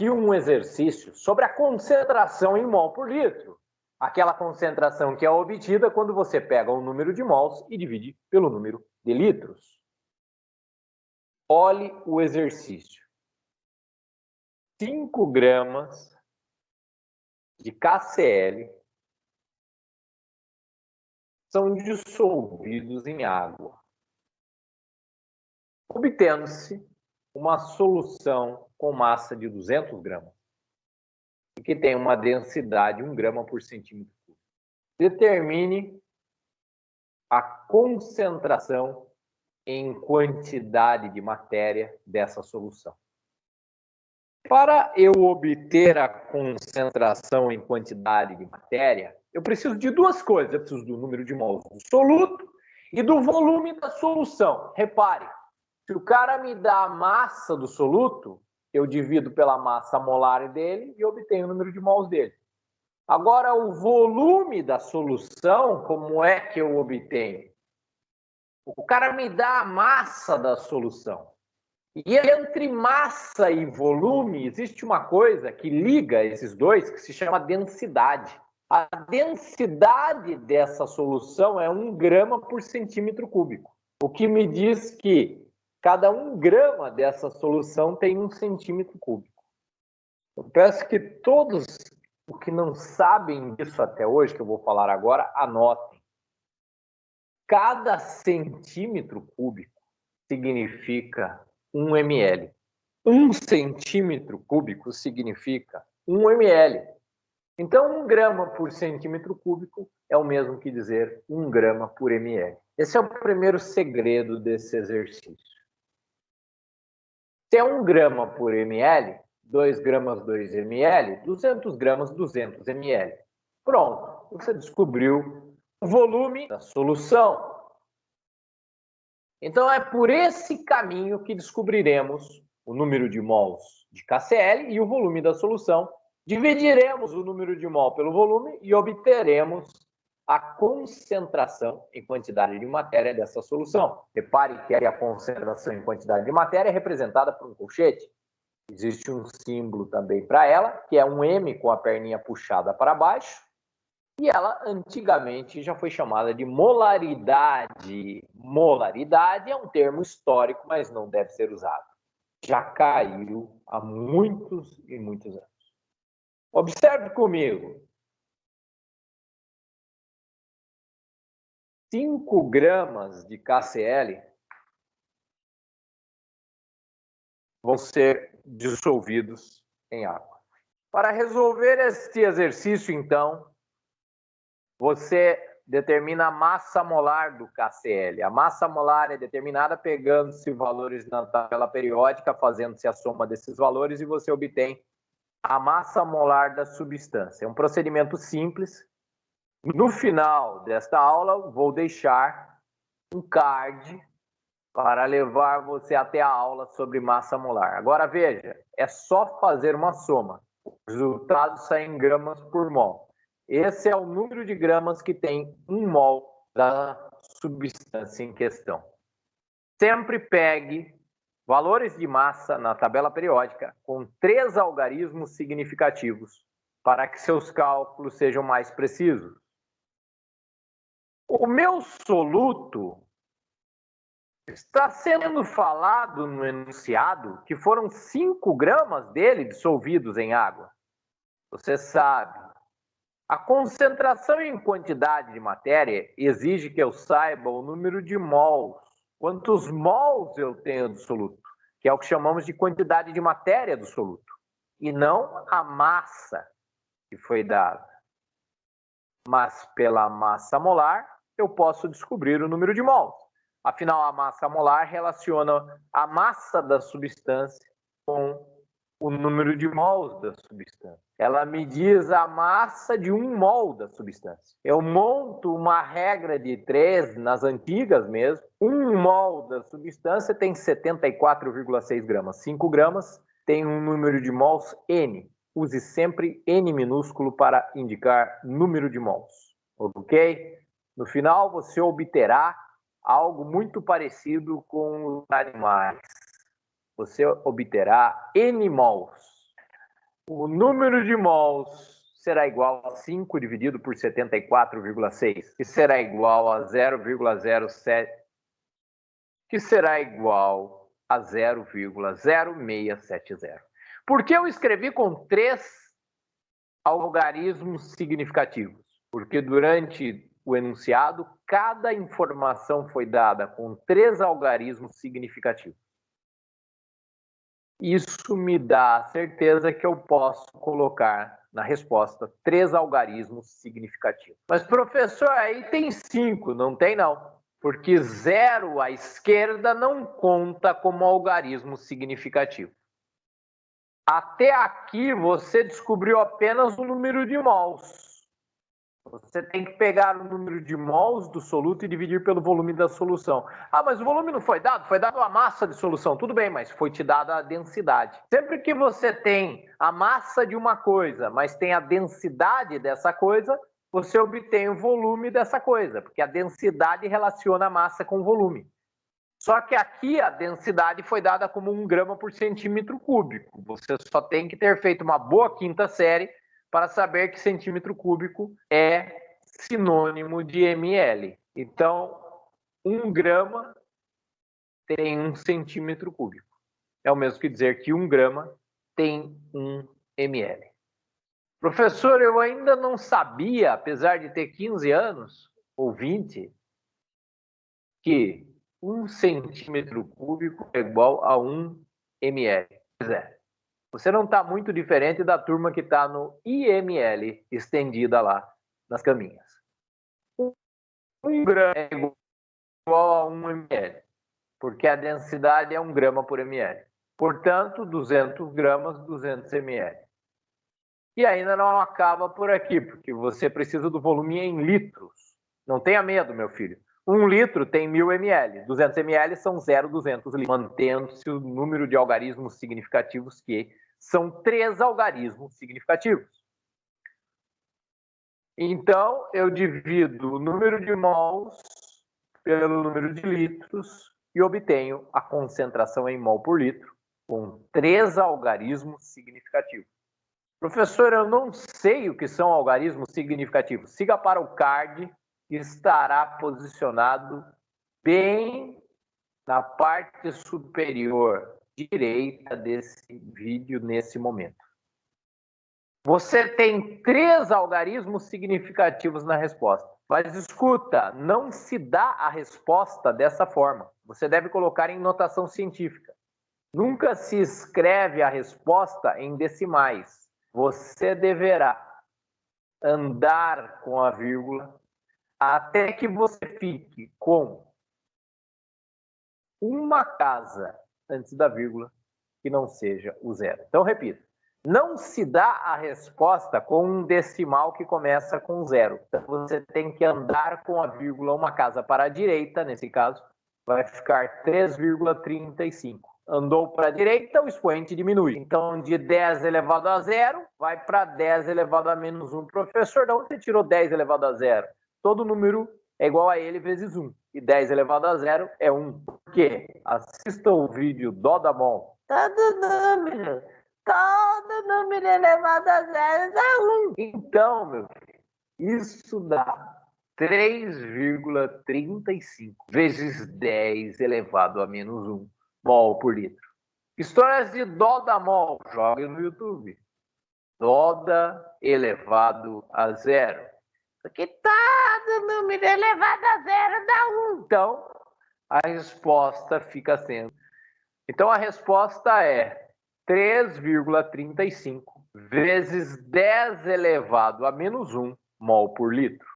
aqui um exercício sobre a concentração em mol por litro. Aquela concentração que é obtida quando você pega o número de mols e divide pelo número de litros. Olhe o exercício. 5 gramas de KCl são dissolvidos em água, obtendo-se uma solução com massa de 200 gramas e que tem uma densidade de 1 grama por centímetro cúbico. Determine a concentração em quantidade de matéria dessa solução. Para eu obter a concentração em quantidade de matéria, eu preciso de duas coisas. Eu preciso do número de mols do soluto e do volume da solução. Repare, se o cara me dá a massa do soluto, eu divido pela massa molar dele e obtenho o número de mols dele. Agora, o volume da solução, como é que eu obtenho? O cara me dá a massa da solução. E entre massa e volume, existe uma coisa que liga esses dois, que se chama densidade. A densidade dessa solução é 1 grama por centímetro cúbico. O que me diz que cada 1 grama dessa solução tem 1 centímetro cúbico. Eu peço que todos os que não sabem disso até hoje, que eu vou falar agora, anotem. Cada centímetro cúbico significa 1 ml. 1 centímetro cúbico significa 1 ml. Então, 1 grama por centímetro cúbico é o mesmo que dizer 1 grama por ml. Esse é o primeiro segredo desse exercício. Se é 1 grama por ml, 2 gramas 2 ml, 200 gramas 200 ml. Pronto, você descobriu o volume da solução. Então, é por esse caminho que descobriremos o número de mols de KCl e o volume da solução. Dividiremos o número de mol pelo volume e obteremos a concentração em quantidade de matéria dessa solução. Repare que a concentração em quantidade de matéria é representada por um colchete. Existe um símbolo também para ela, que é um M com a perninha puxada para baixo. E ela, antigamente, já foi chamada de molaridade. Molaridade é um termo histórico, mas não deve ser usado. Já caiu há muitos e muitos anos. Observe comigo. 5 gramas de KCl vão ser dissolvidos em água. Para resolver este exercício, então, você determina a massa molar do KCl. A massa molar é determinada pegando-se valores na tabela periódica, fazendo-se a soma desses valores e você obtém a massa molar da substância. É um procedimento simples. No final desta aula, vou deixar um card para levar você até a aula sobre massa molar. Agora veja, é só fazer uma soma. O resultado sai em gramas por mol. Esse é o número de gramas que tem 1 mol da substância em questão. Sempre pegue valores de massa na tabela periódica com 3 algarismos significativos para que seus cálculos sejam mais precisos. O meu soluto está sendo falado no enunciado que foram 5 gramas dele dissolvidos em água. Você sabe, a concentração em quantidade de matéria exige que eu saiba o número de mols. Quantos mols eu tenho do soluto, que é o que chamamos de quantidade de matéria do soluto, e não a massa que foi dada. Mas pela massa molar, eu posso descobrir o número de mols. Afinal, a massa molar relaciona a massa da substância com o número de mols da substância. Ela me diz a massa de 1 mol da substância. Eu monto uma regra de 3, nas antigas mesmo. 1 mol da substância tem 74,6 gramas. 5 gramas tem um número de mols N. Use sempre N minúsculo para indicar número de mols. Ok? No final, você obterá algo muito parecido com os animais. Você obterá N mols. O número de mols será igual a 5 dividido por 74,6, que será igual a 0,07, que será igual a 0,0670. Por que eu escrevi com 3 algarismos significativos? Porque durante o enunciado, cada informação foi dada com 3 algarismos significativos. Isso me dá a certeza que eu posso colocar na resposta 3 algarismos significativos. Mas, professor, aí tem 5, não tem não. Porque 0 à esquerda não conta como algarismo significativo. Até aqui você descobriu apenas o número de mols. Você tem que pegar o número de mols do soluto e dividir pelo volume da solução. Ah, mas o volume não foi dado a massa de solução. Tudo bem, mas foi te dada a densidade. Sempre que você tem a massa de uma coisa, mas tem a densidade dessa coisa, você obtém o volume dessa coisa, porque a densidade relaciona a massa com o volume. Só que aqui a densidade foi dada como 1 grama por centímetro cúbico. Você só tem que ter feito uma boa quinta série para saber que centímetro cúbico é sinônimo de ml. Então, 1 grama tem 1 centímetro cúbico. É o mesmo que dizer que 1 grama tem 1 ml. Professor, eu ainda não sabia, apesar de ter 15 anos, ou 20, que 1 centímetro cúbico é igual a 1 ml. Pois é. Você não está muito diferente da turma que está no IML, estendida lá nas caminhas. 1 grama é igual a 1 ml, porque a densidade é 1 grama por ml. Portanto, 200 gramas, 200 ml. E ainda não acaba por aqui, porque você precisa do volume em litros. Não tenha medo, meu filho. 1 litro tem 1000 ml, 200 ml são 0,200 litros, mantendo-se o número de algarismos significativos, que são 3 algarismos significativos. Então, eu divido o número de mols pelo número de litros e obtenho a concentração em mol por litro, com 3 algarismos significativos. Professor, eu não sei o que são algarismos significativos. Siga para o card, que estará posicionado bem na parte superior direita desse vídeo nesse momento. Você tem 3 algarismos significativos na resposta. Mas escuta, não se dá a resposta dessa forma. Você deve colocar em notação científica. Nunca se escreve a resposta em decimais. Você deverá andar com a vírgula até que você fique com uma casa antes da vírgula que não seja o 0. Então, repito. Não se dá a resposta com um decimal que começa com 0. Então, você tem que andar com a vírgula uma casa para a direita, nesse caso, vai ficar 3,35. Andou para a direita, o expoente diminui. Então, de 10 elevado a 0, vai para 10 elevado a menos 1. Professor, de onde você tirou 10 elevado a 0? Todo número é igual a ele vezes 1. E 10 elevado a 0 é 1. Por quê? Assista o vídeo Dó da Mão. Todo número elevado a 0 dá 1. Então, meu filho, isso dá 3,35 vezes 10 elevado a menos 1 mol por litro. Histórias de Dó da Mol, jogue no YouTube. Dó elevado a 0. Porque todo número elevado a 0 dá 1. Então, a resposta fica sendo... Então, a resposta é 3,35 vezes 10 elevado a menos 1 mol por litro.